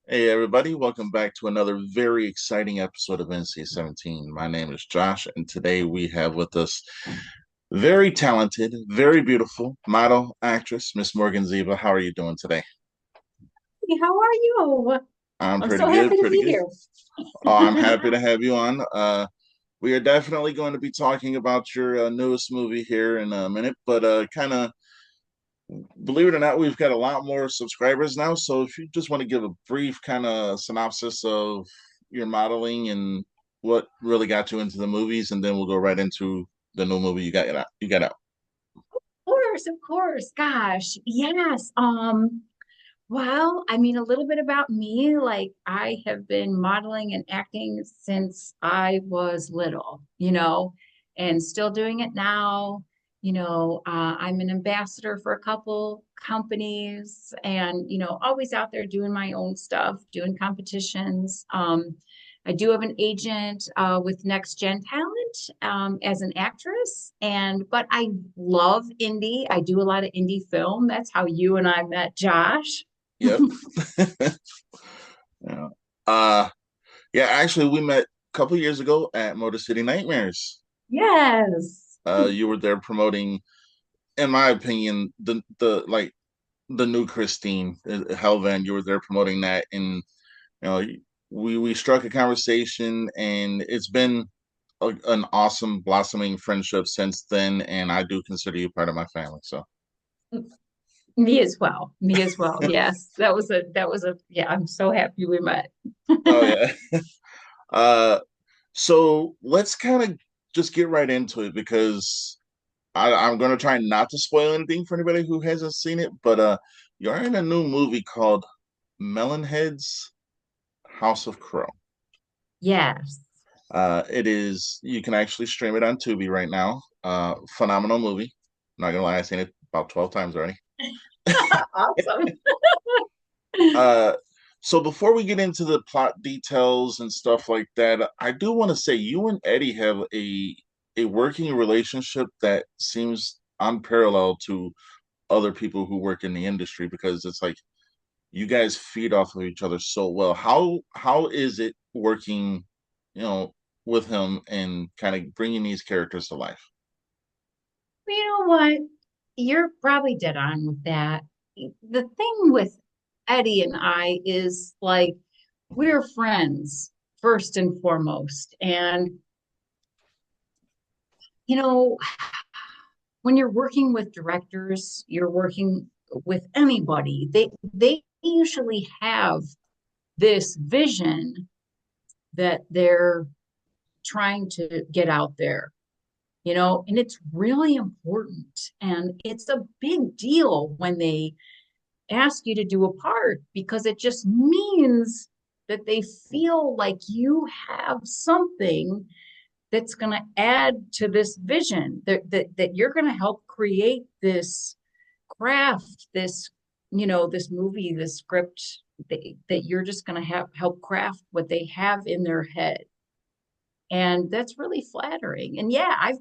Hey everybody, welcome back to another very exciting episode of NC-17. My name is Josh, and today we have with us very talented, very beautiful model actress, Miss Morgan Ziva. How are you doing today? Hey, how are you? I'm I'm pretty so good, happy to pretty be good. here. Oh, I'm happy to have you on. We are definitely going to be talking about your newest movie here in a minute, but kind of believe it or not, we've got a lot more subscribers now. So if you just want to give a brief kind of synopsis of your modeling and what really got you into the movies, and then we'll go right into the new movie you got out. You got out. Of course. Gosh, yes. Well, I mean, a little bit about me. Like, I have been modeling and acting since I was little, and still doing it now. I'm an ambassador for a couple companies and, always out there doing my own stuff, doing competitions. I do have an agent with Next Gen Talent as an actress, but I love indie. I do a lot of indie film. That's how you and I met, Josh. Yep. Yeah. Uh, yeah. Actually, we met a couple years ago at Motor City Nightmares. Yes. You were there promoting, in my opinion, the like the new Christine Helvan. You were there promoting that, and we struck a conversation, and it's been an awesome blossoming friendship since then, and I do consider you part of my family. So, Me as well. Me as well. Yes. Yeah, I'm so happy we met. oh yeah. uh, so let's kind of just get right into it because I'm going to try not to spoil anything for anybody who hasn't seen it, but you're in a new movie called Melonheads House of Crow. Yes. It is, you can actually stream it on Tubi right now. Phenomenal movie. Not gonna lie, I've seen it about 12 times already. Awesome. Uh, so before we get into the plot details and stuff like that, I do want to say you and Eddie have a working relationship that seems unparalleled to other people who work in the industry because it's like you guys feed off of each other so well. How is it working, you know, with him and kind of bringing these characters to life? You know what? You're probably dead on with that. The thing with Eddie and I is like we're friends first and foremost. And you know, when you're working with directors, you're working with anybody. They usually have this vision that they're trying to get out there, and it's really important. And it's a big deal when they ask you to do a part because it just means that they feel like you have something that's going to add to this vision, that you're going to help create this craft, this movie, this script, that you're just going to have help craft what they have in their head. And that's really flattering. And I've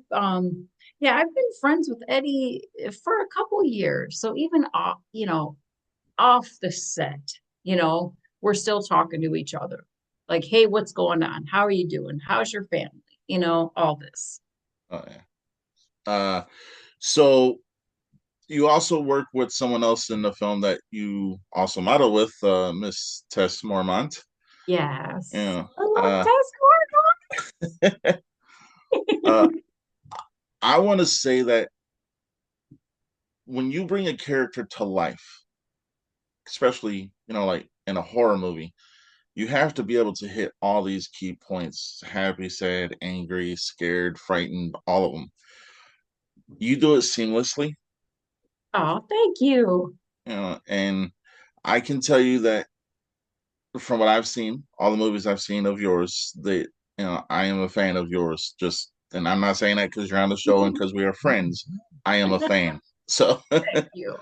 been friends with Eddie for a couple years. So even off the set, we're still talking to each other. Like, hey, what's going on? How are you doing? How's your family? All this. Oh yeah. Uh, so you also work with someone else in the film that you also model with, Miss Tess Mormont. Yes. Yeah. I love Uh, task uh, work. I want to say that when you bring a character to life, especially, like in a horror movie, you have to be able to hit all these key points: happy, sad, angry, scared, frightened, all of them. You do it seamlessly, Oh, thank you. and I can tell you that from what I've seen, all the movies I've seen of yours, that I am a fan of yours. Just, and I'm not saying that because you're on the show and because we are friends. I am a fan. So, Thank you.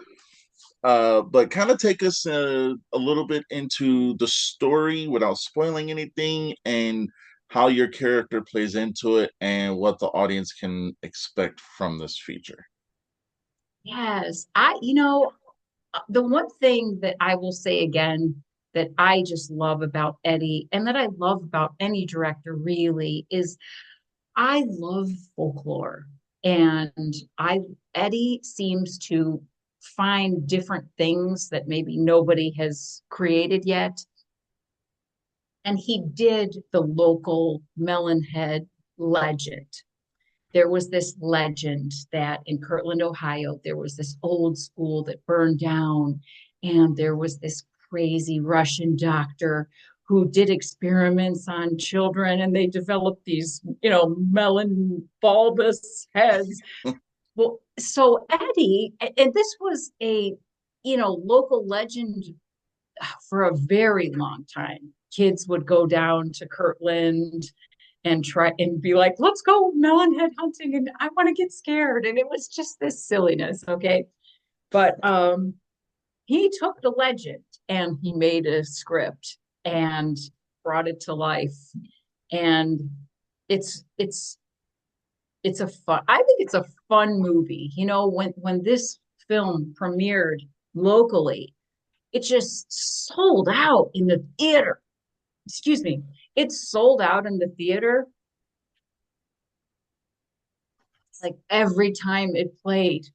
but kind of take us a little bit into the story without spoiling anything, and how your character plays into it, and what the audience can expect from this feature. Yes. The one thing that I will say again, that I just love about Eddie and that I love about any director really is I love folklore. And I Eddie seems to find different things that maybe nobody has created yet. And he did the local Melonhead legend. There was this legend that in Kirtland, Ohio, there was this old school that burned down, and there was this crazy Russian doctor who did experiments on children, and they developed these, melon bulbous heads. Well, so Eddie, and this was a, local legend for a very long time. Kids would go down to Kirtland and try and be like, let's go melon head hunting and I want to get scared. And it was just this silliness. Okay. But he took the legend and he made a script and brought it to life. And it's it's it's a fun, I think it's a fun movie. When this film premiered locally, it just sold out in the theater. Excuse me. It sold out in the theater like every time it played.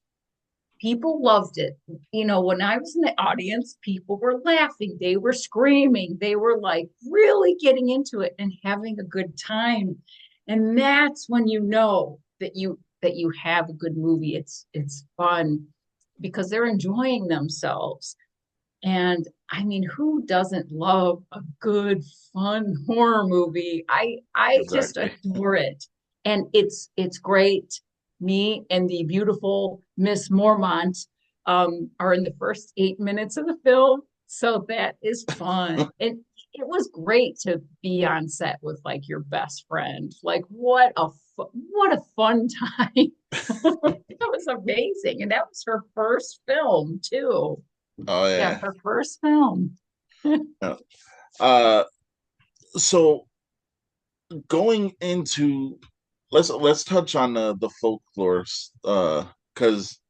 People loved it. When I was in the audience, people were laughing, they were screaming, they were like really getting into it and having a good time. And that's when you know that you have a good movie. It's fun because they're enjoying themselves. And I mean, who doesn't love a good, fun horror movie? I just Exactly. adore it. And it's great. Me and the beautiful Miss Mormont are in the first 8 minutes of the film. So that is fun. It was great to be on set with like your best friend. Like what a fun time. That was amazing. And that was her first film too. Oh Yeah, yeah. her first film. Yeah. Uh, so going into let's touch on the folklore, because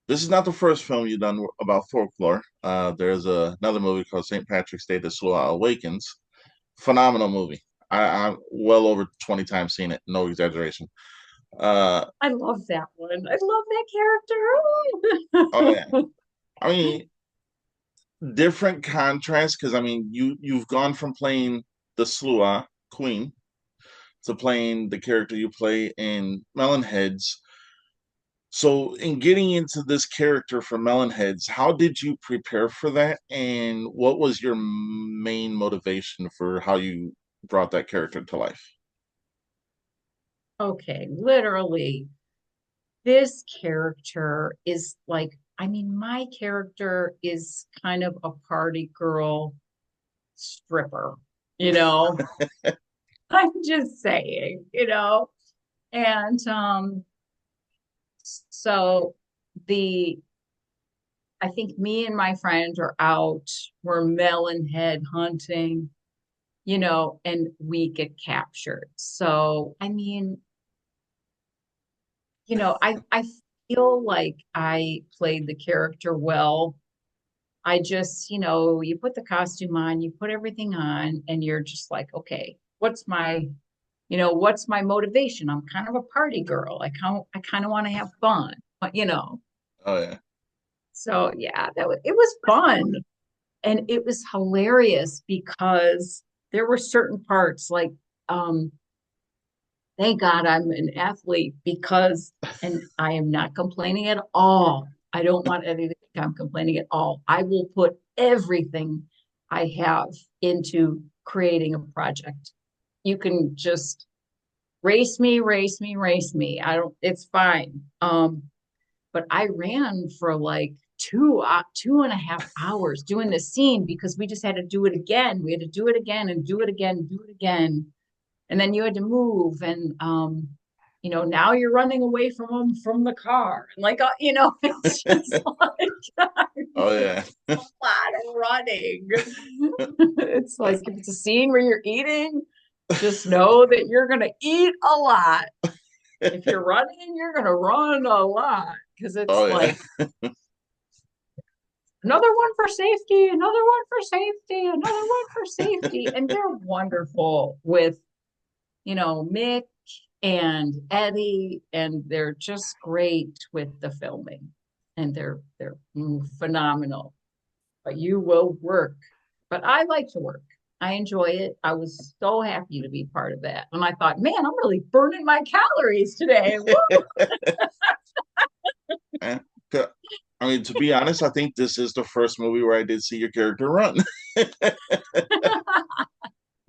this is not the first film you've done about folklore. There's another movie called St. Patrick's Day: The Slough Awakens. Phenomenal movie. I'm well over 20 times seen it, no exaggeration. Uh, I love that one. I love oh that yeah. character. I mean, different contrast because I mean you've gone from playing the Slough Queen to playing the character you play in Melonheads. So, in getting into this character for Melonheads, how did you prepare for that, and what was your main motivation for how you brought that character to life? Okay, literally, this character is like, I mean, my character is kind of a party girl stripper, you know? I'm just saying. And so the I think me and my friend are out, we're melon head hunting, and we get captured. So, I mean, I feel like I played the character well. I just, you put the costume on, you put everything on, and you're just like, okay, what's my motivation? I'm kind of a party girl. I kind of want to have fun, but. Oh yeah, So yeah, it was fun. And it was hilarious because there were certain parts like thank God I'm an athlete because and I am not complaining at all. I don't want anything to think I'm complaining at all. I will put everything I have into creating a project. You can just race me, race me, race me. I don't it's fine. But I ran for like 2.5 hours doing the scene because we just had to do it again. We had to do it again and do it again, and do it again. And then you had to move and now you're running away from them from the car. And like it's just like oh it's yeah, a lot of running. It's like if it's a scene where you're eating, just know that you're gonna eat a lot. If you're running, you're gonna run a lot because it's oh yeah. like another one for safety, another one for safety, another one for safety. And they're wonderful with, Mick and Eddie, and they're just great with the filming. And they're phenomenal. But you will work. But I like to work. I enjoy it. I was so happy to be part of that. And I thought, man, I'm really burning my calories today. Eh, I mean, to be honest, I think this is the first movie where I did see your character run.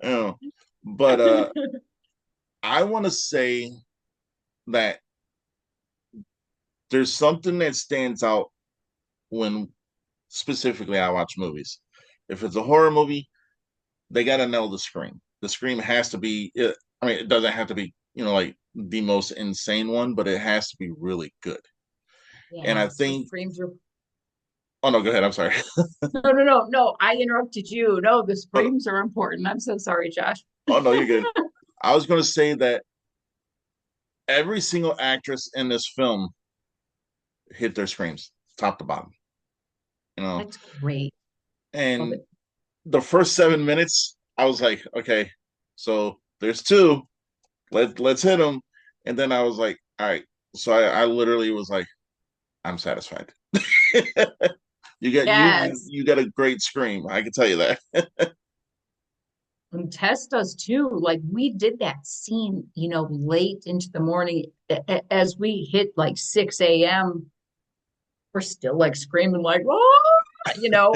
Oh, but I want to say that there's something that stands out when specifically I watch movies. If it's a horror movie, they got to nail the scream. The scream has to be, I mean, it doesn't have to be, like the most insane one, but it has to be really good. And I Yeah, the think, screams are oh no, go ahead. I'm sorry. no. I interrupted you. No, the Oh, screams are important. I'm so sorry, Josh. oh no, you're good. I was going to say that every single actress in this film hit their screams, top to bottom. You know, That's great. Love and it. the first 7 minutes, I was like, okay, so there's two. Let's hit them. And then I was like, all right. So I literally was like, I'm satisfied. Yes. You got a great scream. I can tell you that. And Tess does too. Like we did that scene, late into the morning as we hit like 6 a.m. We're still like screaming like, oh,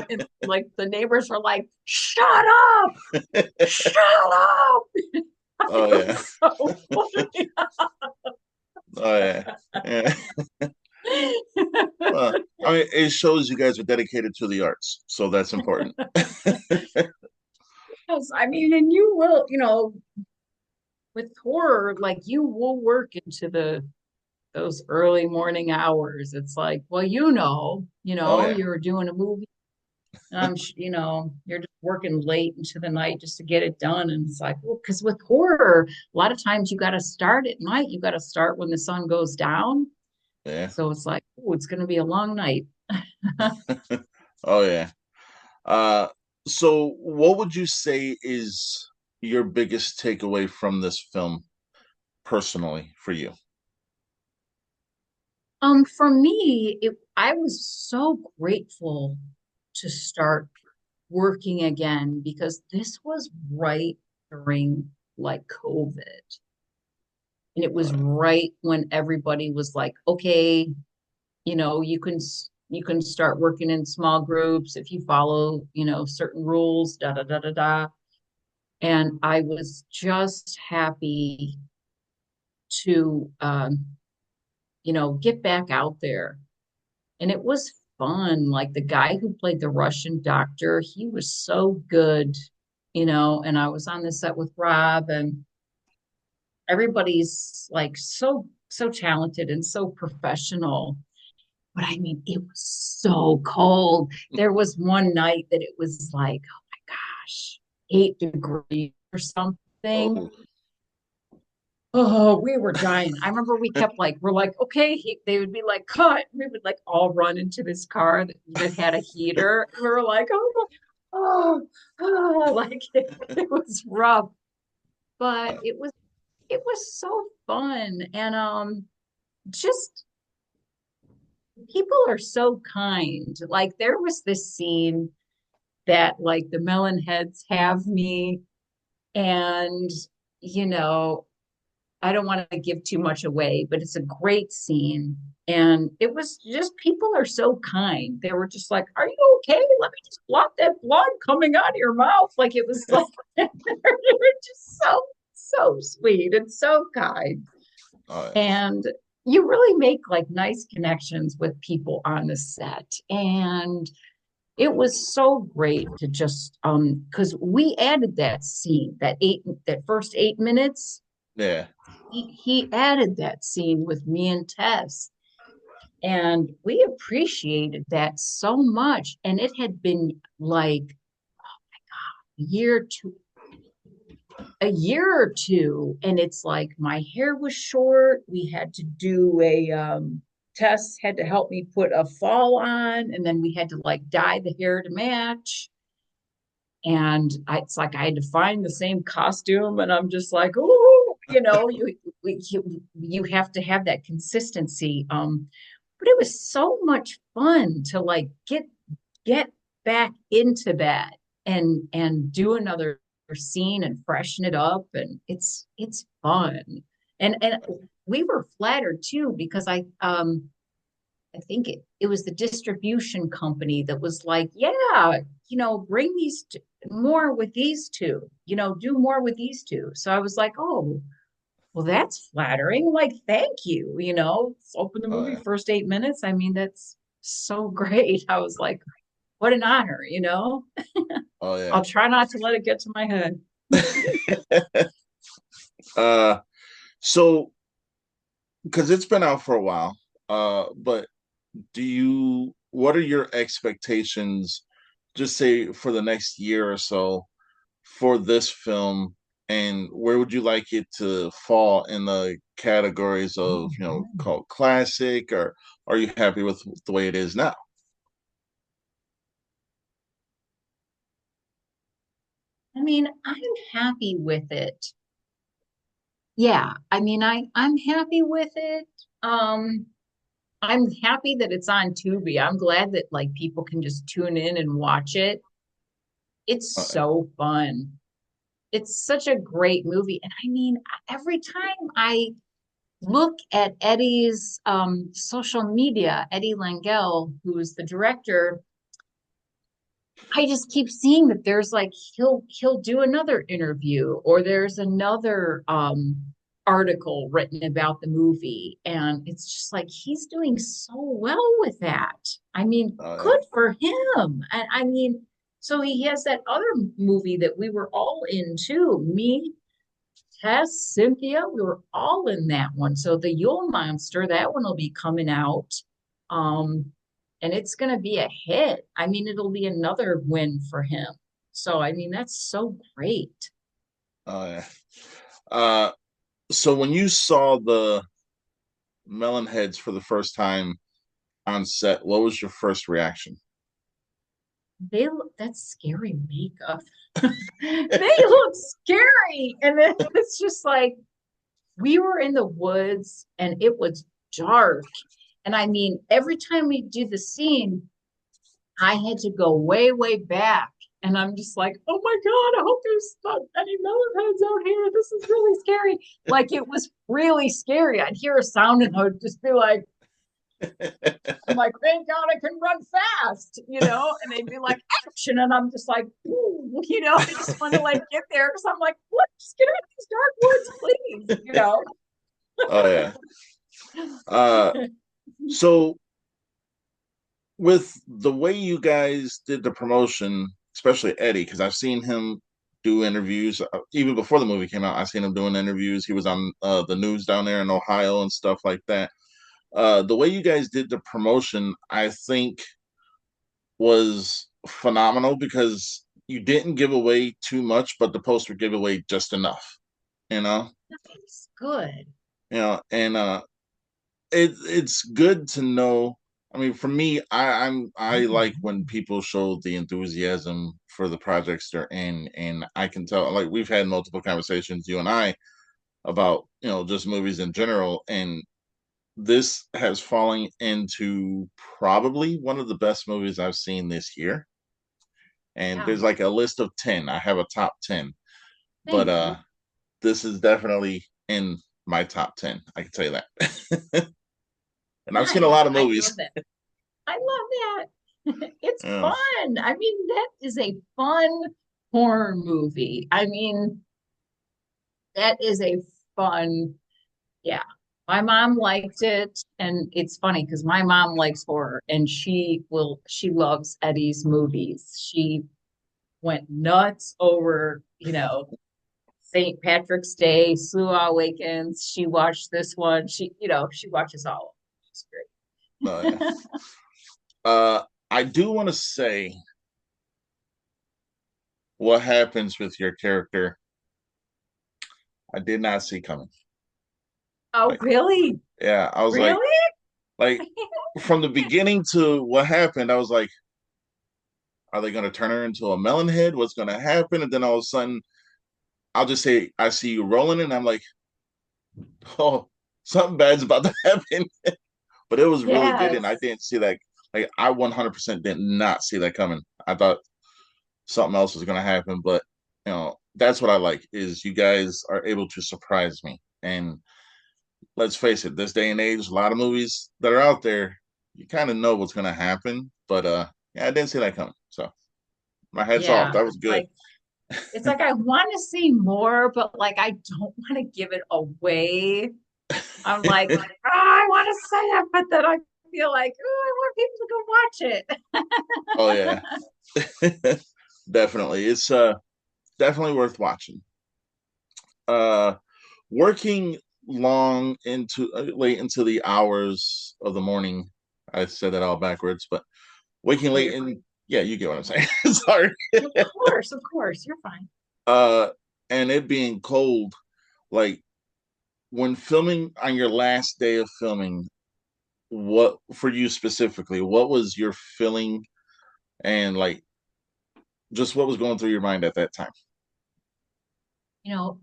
and like the neighbors were like, shut up. Oh It yeah. was so funny. Oh yeah. Yeah. Well, I mean, it shows you guys are dedicated to the arts, so that's important. Yes, I mean, and you will, with horror, like you will work into those early morning hours. It's like, well, Oh yeah. you're doing a movie. You're just working late into the night just to get it done. And it's like, well, because with horror, a lot of times you got to start at night. You got to start when the sun goes down. Yeah. So it's like, oh, it's going to be a long night. Oh yeah. Uh, so what would you say is your biggest takeaway from this film personally for you? For me, I was so grateful to start working again because this was right during like COVID. And it was Uh, right when everybody was like, okay, you can start working in small groups if you follow, certain rules, da da da da da. And I was just happy to get back out there. And it was fun. Like the guy who played the Russian doctor, he was so good, and I was on the set with Rob, and everybody's like so talented and so professional. But I mean, it was so cold. There was one night that it was like, oh my gosh, 8 degrees or something. oh, Oh, we were dying. I remember we're like, okay, they would be like, cut. We would like all run into this car that had a heater. We were like, oh, like it was rough, but uh, it was so fun. And just people are so kind. Like there was this scene that like the melon heads have me, and you know I don't want to give too much away, but it's a great scene. And it was just people are so kind. They were just like, are you okay? Let me just blot that blood coming out of your mouth. Like it was like they were just so sweet and so kind. oh yeah. And you really make like nice connections with people on the set. And it was so great to just because we added that scene, that first 8 minutes. Yeah. He added that scene with me and Tess, and we appreciated that so much. And it had been like year two, a year or two, and it's like my hair was short. We had to do a Tess had to help me put a fall on, and then we had to like dye the hair to match. And it's like I had to find the same costume, and I'm just like, oh, you have to have that consistency. But it was so much fun to like get back into that and do another scene and freshen it up, and it's fun. And we were flattered too because I think it was the distribution company that was like, yeah, bring more with these two, do more with these two. So I was like, oh, well, that's flattering. Like, thank you. Open the Oh movie yeah. first 8 minutes. I mean, that's so great. I was like, what an honor. Oh yeah. I'll try not to let it get to my head. uh so because it's been out for a while, but what are your expectations, just say for the next year or so, for this film, and where would you like it to fall in the categories of, called classic, or are you happy with the way it is now? I mean, I'm happy with it. Yeah, I mean, I'm happy with it. Um, I'm happy that it's on Tubi. I'm glad that like people can just tune in and watch it. It's Uh, so fun. It's such a great movie. And I mean, every time I look at Eddie's social media, Eddie Langell, who's the director, I just keep seeing that there's like he'll do another interview or there's another article written about the movie, and it's just like he's doing so well with that. I mean, uh, good for him. And I mean, so he has that other movie that we were all in too. Me, Tess, Cynthia, we were all in that one. So the Yule Monster, that one will be coming out. And it's going to be a hit. I mean, it'll be another win for him. So, I mean, that's so great. uh, uh, so when you saw the Melonheads for the first time on set, what was your first reaction? They look, that's scary makeup. They look scary. And then it's just like we were in the woods and it was dark. And I mean, every time we do the scene, I had to go way, way back. And I'm just like, oh my God, I hope there's not any melonheads out here. This is really scary. Like it was really scary. I'd hear a sound and I would just be like, I'm like, thank God I can run fast, and they'd be like, action. And I'm just like, ooh, I just want to like get there because I'm like, what? Just get out of these dark woods, please. Oh yeah. Uh, so with the way you guys did the promotion, especially Eddie, because I've seen him do interviews even before the movie came out. I've seen him doing interviews. He was on the news down there in Ohio and stuff like that. The way you guys did the promotion, I think, was phenomenal because you didn't give away too much, but the poster gave away just enough. You know, Nice, good. and it's good to know. I mean, for me, I like when people show the enthusiasm for the projects they're in, and I can tell. Like we've had multiple conversations, you and I, about just movies in general, and this has fallen into probably one of the best movies I've seen this year. And Yeah, there's like a list of 10. I have a top 10, but thank you. this is definitely in my top 10. I can tell you that. And I've seen a Nice. lot of I love movies. that. I love that. It's Yeah. fun. I mean, that is a fun horror movie. I mean, that is a fun, yeah. My mom liked it, and it's funny because my mom likes horror, and she loves Eddie's movies. She went nuts over, St. Patrick's Day, Slough Awakens. She watched this one. She watches all of them. She's Oh yeah. great. I do want to say what happens with your character. I did not see coming. Oh, Like, really? yeah, I was like, Really? Like from the beginning to what happened, I was like, are they going to turn her into a melon head? What's going to happen? And then all of a sudden, I'll just say, I see you rolling, and I'm like, oh, something bad's about to happen. But it was really good, and I Yes. didn't see that. Like I 100% did not see that coming. I thought something else was going to happen, but that's what I like is you guys are able to surprise me. And let's face it, this day and age, a lot of movies that are out there, you kind of know what's going to happen, but yeah, I didn't see that coming. So my head's off. Yeah. That was good. It's like I want to see more, but like I don't want to give it away. I'm like, oh, I want to say it, but then I feel like, oh, I want people to go watch Oh it. yeah. Definitely. It's definitely worth watching. Uh Working long into late into the hours of the morning. I said that all backwards, but waking Oh, late you're in fine. yeah, you get what I'm saying. Sorry. Of course, you're fine. Uh and it being cold, like when filming on your last day of filming, what for you specifically, what was your feeling and like just what was going through your mind at that time?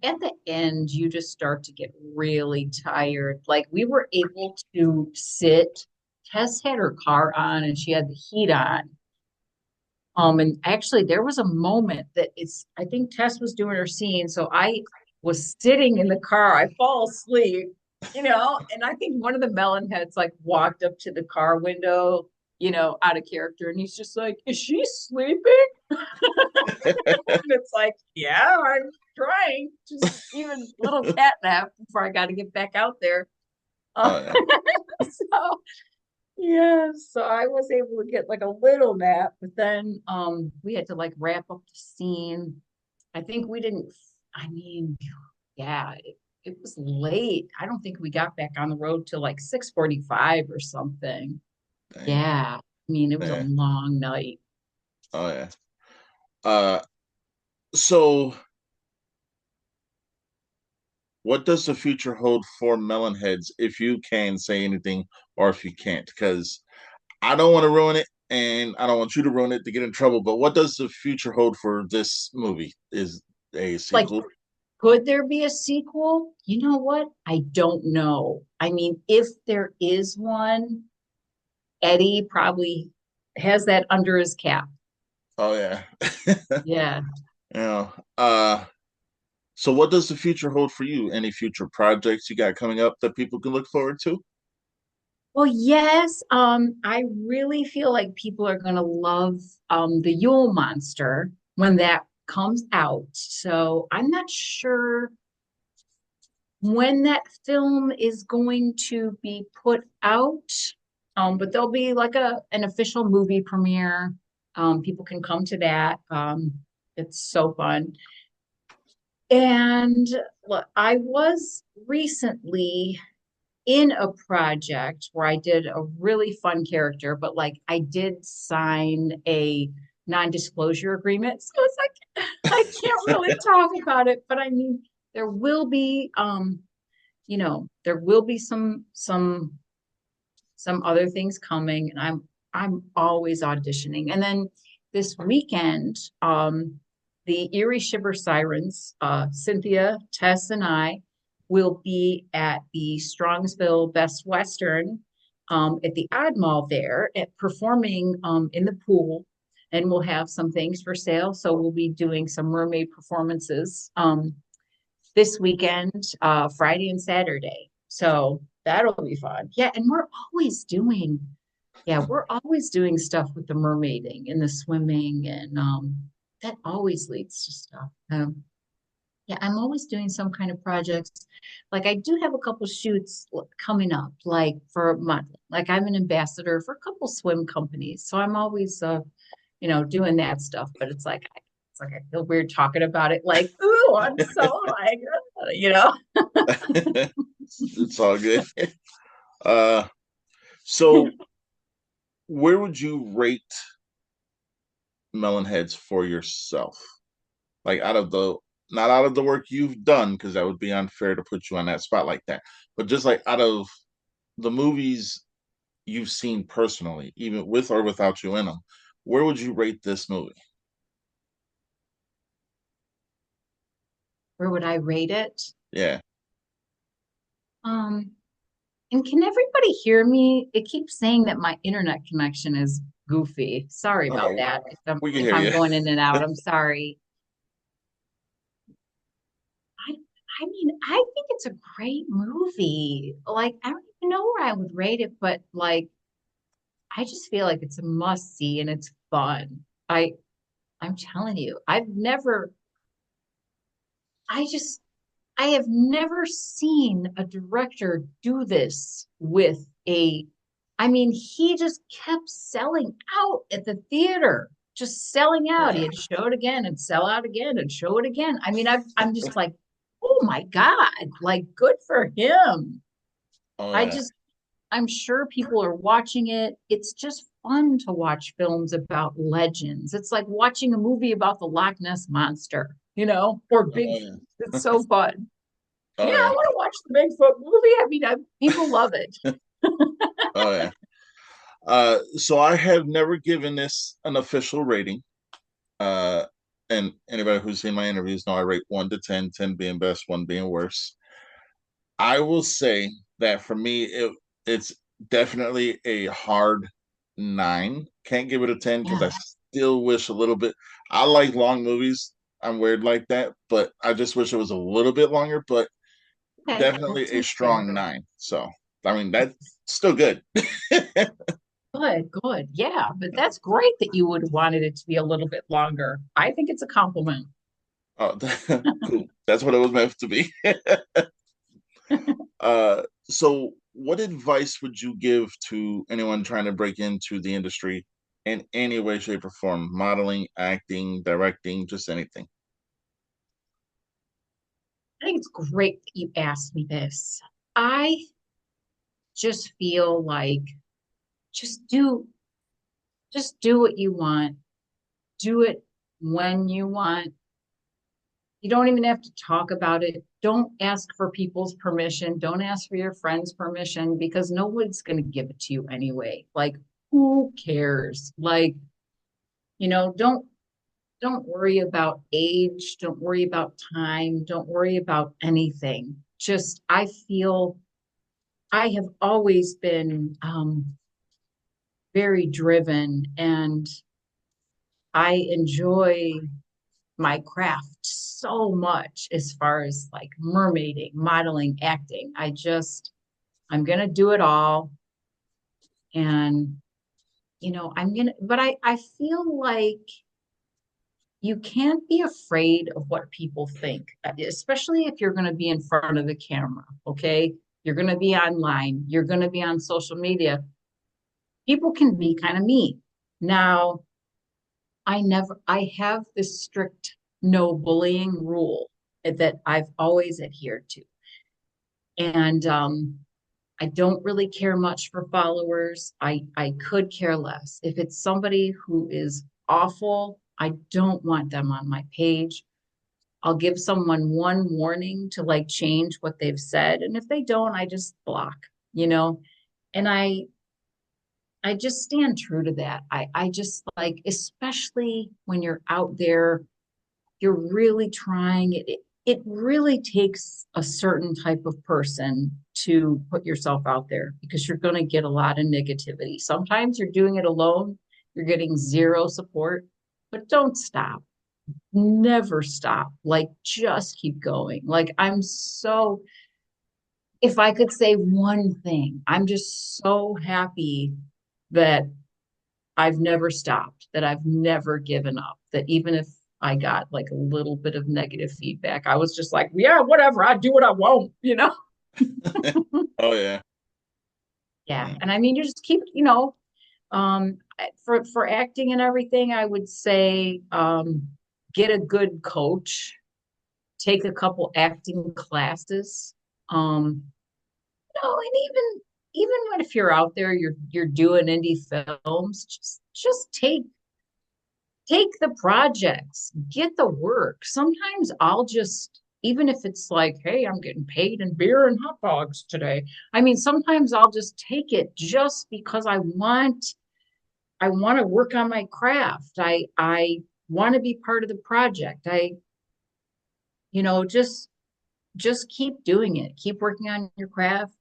At the end, you just start to get really tired. Like we were able to sit. Tess had her car on and she had the heat on. And actually, there was a moment that I think Tess was doing her scene. So I was sitting in the car. I fall asleep, and I think one of the melon heads like walked up to the car window, out of character. And he's just like, is she sleeping? And it's like, yeah, I'm trying. Just even little cat nap before I got to get back out there. Oh Uh, yeah. so yeah, so I was able to get like a little nap, but then we had to like wrap up the scene. I think we didn't, I mean, yeah, it was late. I don't think we got back on the road till like 6:45 or something. Dang. Yeah. I mean, it was a Yeah. long night. Oh yeah. Uh so what does the future hold for Melonheads if you can say anything or if you can't? Because I don't want to ruin it and I don't want you to ruin it to get in trouble. But what does the future hold for this movie? Is a Like, sequel? could there be a sequel? You know what? I don't know. I mean, if there is one, Eddie probably has that under his cap. Oh yeah. Yeah. Yeah. So what does the future hold for you? Any future projects you got coming up that people can look forward to? Well, yes, I really feel like people are going to love the Yule Monster when that comes out. So I'm not sure when that film is going to be put out, but there'll be like an official movie premiere. People can come to that. It's so fun. And look, I was recently in a project where I did a really fun character, but like I did sign a non-disclosure agreement. So it's like I can't really talk about it, but I mean there will be there will be some other things coming and I'm always auditioning. And then this weekend, the Erie Shiver Sirens, Cynthia, Tess, and I will be at the Strongsville Best Western at the Odd Mall there at performing in the pool. And we'll have some things for sale. So we'll be doing some mermaid performances this weekend, Friday and Saturday. So that'll be fun. Yeah, and we're always doing stuff with the mermaiding and the swimming, and that always leads to stuff. Yeah, I'm always doing some kind of projects. Like I do have a couple shoots coming up, like for modeling. Like I'm an ambassador for a couple swim companies, so I'm always, doing that stuff. But it's like I feel weird talking about it. Like, ooh, I'm so like, you know. It's all good. Uh, so where would you rate Melonheads for yourself? Like out of the not out of the work you've done, because that would be unfair to put you on that spot like that. But just like out of the movies you've seen personally, even with or without you in them, where would you rate this movie? Where would I rate it? Yeah. Um, and can everybody hear me? It keeps saying that my internet connection is goofy. Sorry about Oh, that. we can If hear I'm you. going in and out, I'm sorry. I I mean, I think it's a great movie. Like, I don't even know where I would rate it, but like I just feel like it's a must see and it's fun. I'm telling you, I just I have never seen a director do this with I mean, he just kept selling out at the theater, just selling out. Right. He'd show it again and sell out again and show it again. I mean, I'm just like, oh my God, like good for him. Oh I yeah. just, I'm sure people are watching it. It's just fun to watch films about legends. It's like watching a movie about the Loch Ness Monster, or Oh Bigfoot. yeah. It's so fun. Oh Yeah, I yeah. want to watch the Bigfoot movie. I mean, people love it. Oh yeah. So I have never given this an official rating. Uh, and anybody who's seen my interviews know I rate 1 to 10, 10 being best, one being worst. I will say that for me, it's definitely a hard 9. Can't give it a 10 because Yeah. I still wish a little bit. I like long movies. I'm weird like that, but I just wish it was a little bit longer, but Okay. definitely That's a strong understandable. 9. So, I mean, that's still good. Good, good. Yeah, but that's great that you would have wanted it to be a little bit longer. I think it's a compliment. Oh, cool. That's what it was meant to be. So what advice would you give to anyone trying to break into the industry in any way, shape, or form? Modeling, acting, directing, just anything. I think it's great that you asked me this. I just feel like just do just do what you want. Do it when you want. You don't even have to talk about it. Don't ask for people's permission. Don't ask for your friends' permission because no one's going to give it to you anyway. Like, who cares? Like, you know, don't worry about age, don't worry about time, don't worry about anything. Just I feel I have always been very driven and I enjoy my craft so much as far as like mermaiding, modeling, acting. I'm gonna do it all. And but I feel like you can't be afraid of what people think, especially if you're going to be in front of the camera. Okay. You're going to be online, you're going to be on social media. People can be kind of mean. Now, I have this strict no bullying rule that I've always adhered to. And I don't really care much for followers. I could care less. If it's somebody who is awful, I don't want them on my page. I'll give someone one warning to like change what they've said. And if they don't, I just block, you know? And I just stand true to that. I just like, especially when you're out there, you're really trying it really takes a certain type of person to put yourself out there because you're going to get a lot of negativity. Sometimes you're doing it alone, you're getting zero support, but don't stop. Never stop. Like, just keep going. Like, if I could say one thing, I'm just so happy that I've never stopped, that I've never given up, that even if I got like a little bit of negative feedback, I was just like, yeah, whatever, I do what I want. Oh yeah. Yeah. Mm. And I mean, you just keep, um, for acting and everything, I would say get a good coach, take a couple acting classes. And even when if you're out there, you're doing indie films, just take the projects, get the work. Sometimes I'll just even if it's like, hey, I'm getting paid in beer and hot dogs today. I mean, sometimes I'll just take it just because I want to work on my craft. I want to be part of the project. You know, just keep doing it. Keep working on your craft.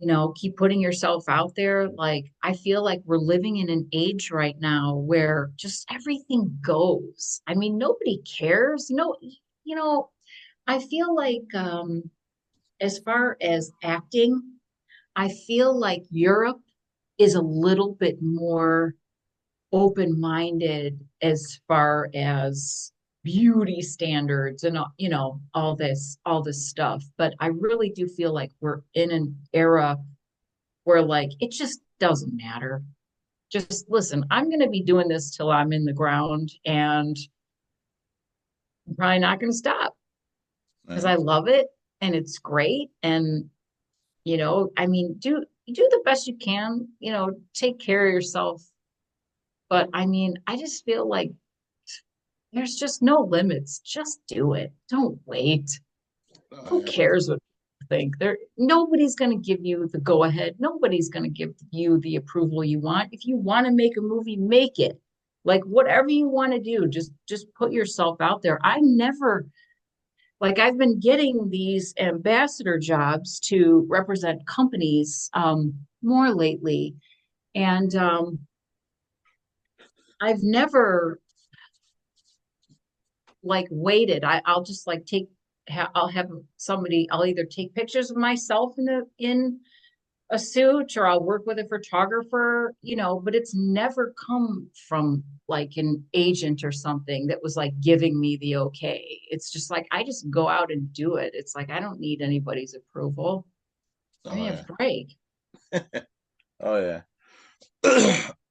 You know, keep putting yourself out there. Like, I feel like we're living in an age right now where just everything goes. I mean, nobody cares. No, you know, I feel like as far as acting, I feel like Europe is a little bit more open-minded as far as beauty standards and you know all this stuff, but I really do feel like we're in an era where like it just doesn't matter. Just listen, I'm going to be doing this till I'm in the ground, and I'm probably not going to stop because Yeah. I love it and it's great. And you know, I mean, do the best you can, you know, take care of yourself. But I mean, I just feel like there's just no limits. Just do it. Don't wait. Who Uh, cares what you think? There, nobody's going to give you the go ahead. Nobody's going to give you the approval you want. If you want to make a movie, make it. Like whatever you want to do, just put yourself out there. I never like I've been getting these ambassador jobs to represent companies more lately, and I've never like waited. I'll just like I'll have somebody, I'll either take pictures of myself in a suit or I'll work with a photographer, you know, but it's never come from like an agent or something that was like giving me the okay. It's just like I just go out and do it. It's like I don't need anybody's approval. Give oh me a yeah. break. Oh yeah.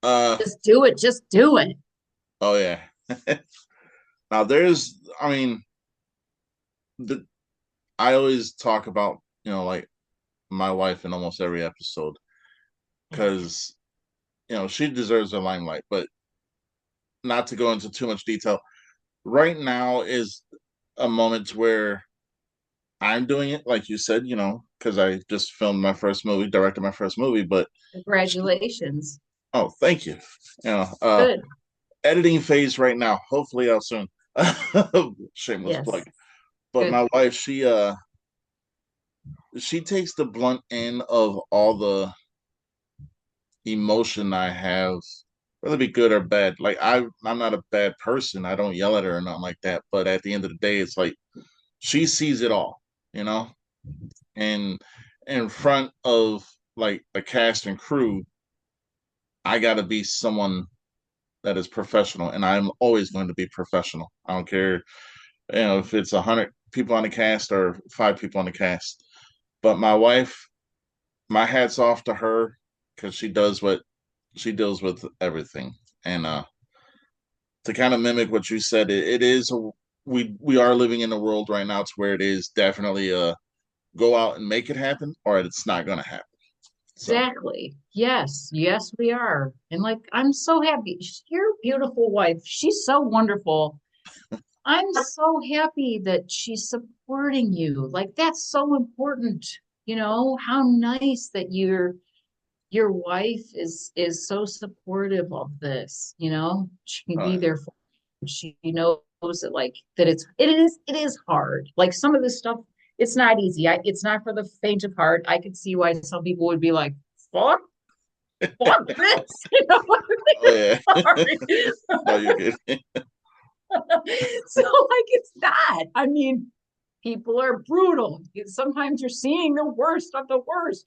uh Just do it. Just do it. oh yeah. Now there's I mean the I always talk about, like my wife in almost every episode because she deserves the limelight, but not to go into too much detail. Right now is a moment where I'm doing it, like you said, because I just filmed my first movie, directed my first movie, but Congratulations. oh, thank you. You know, Good. editing phase right now. Hopefully out soon. Shameless plug. Yes. But Good. my wife, she takes the blunt end of all the emotion I have, whether it be good or bad. Like I'm not a bad person. I don't yell at her or nothing like that. But at the end of the day, it's like she sees it all, you know? And in front of like a cast and crew, I gotta be someone that is professional. And I'm always going to be professional. I don't care, if it's 100 people on the cast or 5 people on the cast. But my wife, my hat's off to her because she deals with everything. And to kind of mimic what you said, it is we are living in a world right now to where it is definitely a go out and make it happen, or it's not going to happen. So, Exactly. Yes. Yes, we are. And like, I'm so happy. Your beautiful wife. She's so wonderful. I'm so happy that she's supporting you. Like, that's so important. You know, how nice that your wife is so supportive of this, you know? She can be uh, there for you. She knows that like that it is hard. Like some of this stuff, it's not easy. It's not for the faint of heart. I could see why some people would be like, fuck fuck this. You know, oh yeah, sorry. no, you're good. So like it's not. I mean, people are brutal. Sometimes you're seeing the worst of the worst.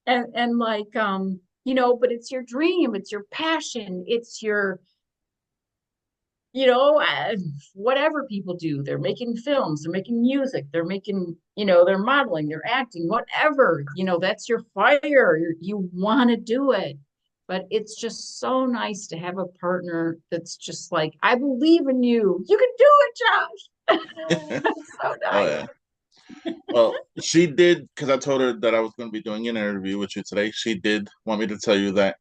And like you know, but it's your dream, it's your passion, it's your you know, whatever people do, they're making films, they're making music, they're making, you know, they're modeling, they're acting, whatever, you know, that's your fire. You want to do it. But it's just so nice to have a partner that's just like, I believe in you. You can do it, Josh. That's so Oh nice. yeah. Well, she did because I told her that I was going to be doing an interview with you today. She did want me to tell you that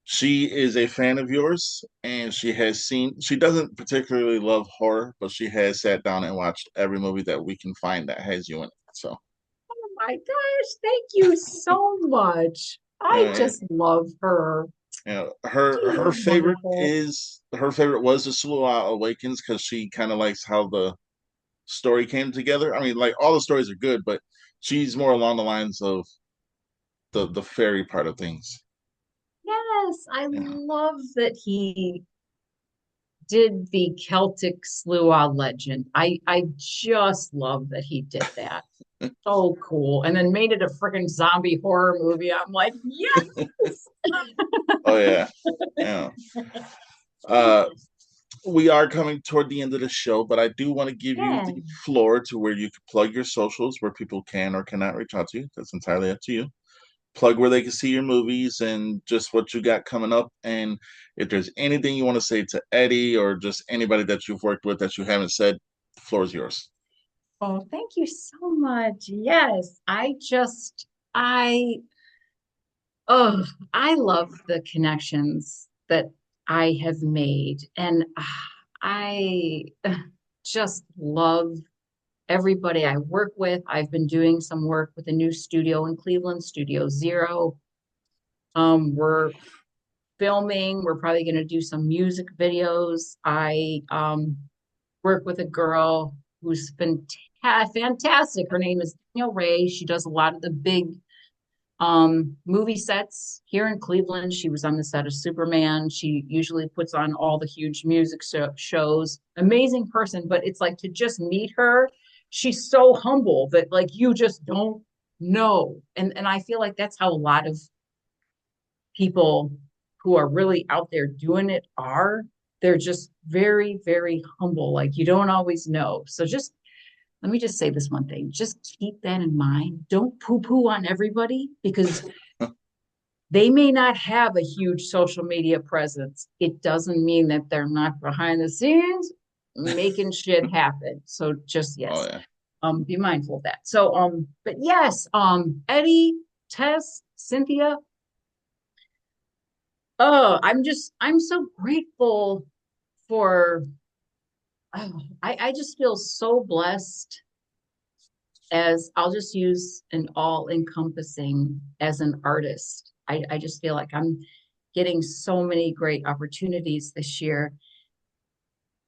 she is a fan of yours, and she doesn't particularly love horror, but she has sat down and watched every movie that we can find that has you in it. So, Oh my gosh, thank you so much. I uh, just love her. She's wonderful. her favorite was the Slua Awakens because she kind of likes how the story came together. I mean, like all the stories are good, but she's more along the lines of the fairy part of things. Yes, I Yeah. love that he did the Celtic Slua legend. I just love that he did that. So cool. And then made it a freaking zombie horror movie. I'm like, yes. Oh yeah. Yeah. Uh, we are coming toward the end of the show, but I do want to give you Yeah. the floor to where you can plug your socials where people can or cannot reach out to you. That's entirely up to you. Plug where they can see your movies and just what you got coming up. And if there's anything you want to say to Eddie or just anybody that you've worked with that you haven't said, the floor is yours. Oh, thank you so much. Yes, I, oh, I love the connections that I have made. And I just love everybody I work with. I've been doing some work with a new studio in Cleveland, Studio Zero. We're filming. We're probably going to do some music videos. I work with a girl who's been fantastic. Her name is Danielle Ray. She does a lot of the big movie sets here in Cleveland. She was on the set of Superman. She usually puts on all the huge music shows. Amazing person, but it's like to just meet her, she's so humble that like you just don't know. And I feel like that's how a lot of people who are really out there doing it are. They're just very, very humble. Like you don't always know. So just let me just say this one thing. Just keep that in mind. Don't poo poo on everybody because they may not have a huge social media presence. It doesn't mean that they're not behind the scenes making shit happen. So just Oh yes, yeah. be mindful of that. So but yes, Eddie, Tess, Cynthia, oh, I'm so grateful for I just feel so blessed as I'll just use an all encompassing as an artist. I just feel like I'm getting so many great opportunities this year,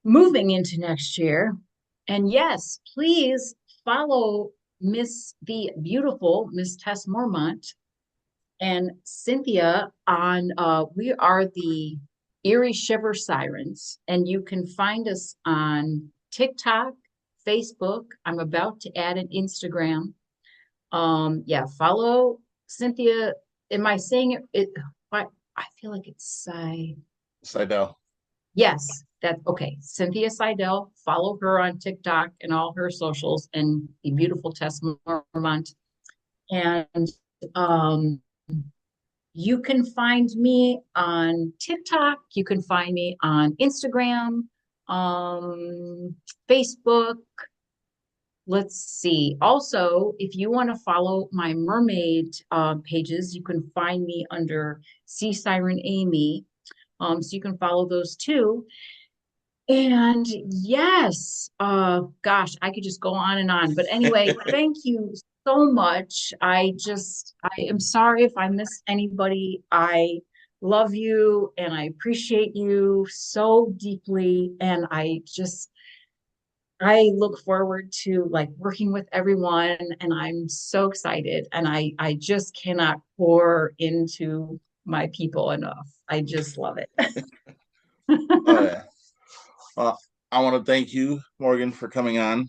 moving into next year. And yes, please follow the beautiful Miss Tess Mormont and Cynthia on we are the Erie Shiver Sirens, and you can find us on TikTok, Facebook. I'm about to add an Instagram. Yeah, follow Cynthia. Am I saying it I feel like it's Seidel. yes, that okay. Cynthia Seidel, follow her on TikTok and all her socials and the beautiful Tess Mormont. And um you can find me on TikTok. You can find me on Instagram, Facebook. Let's see. Also, if you want to follow my mermaid pages, you can find me under Sea Siren Amy. So you can follow those too. And yes, gosh, I could just go on and on. But anyway, thank you so much. I am sorry if I missed anybody. I love you and I appreciate you so deeply. And I look forward to like working with everyone and I'm so excited. And I just cannot pour into my people enough. I just love it. Oh yeah. Uh, I want to thank you, Morgan, for coming on.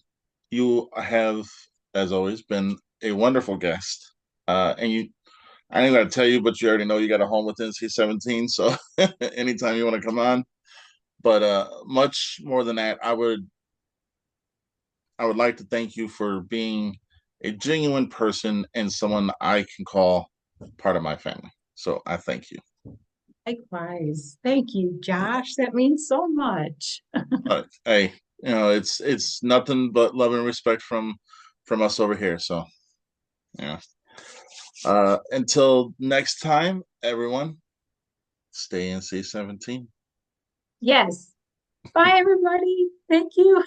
You have, as always, been a wonderful guest. And I ain't got to tell you, but you already know you got a home with NC-17. So anytime you want to come on, but much more than that, I would like to thank you for being a genuine person and someone I can call part of my family. So I thank you. Likewise. Thank you, Josh. That means so much. Hey, it's nothing but love and respect from us over here. So yeah. Until next time, everyone. Stay NC-17. Yes. Bye, everybody. Thank you.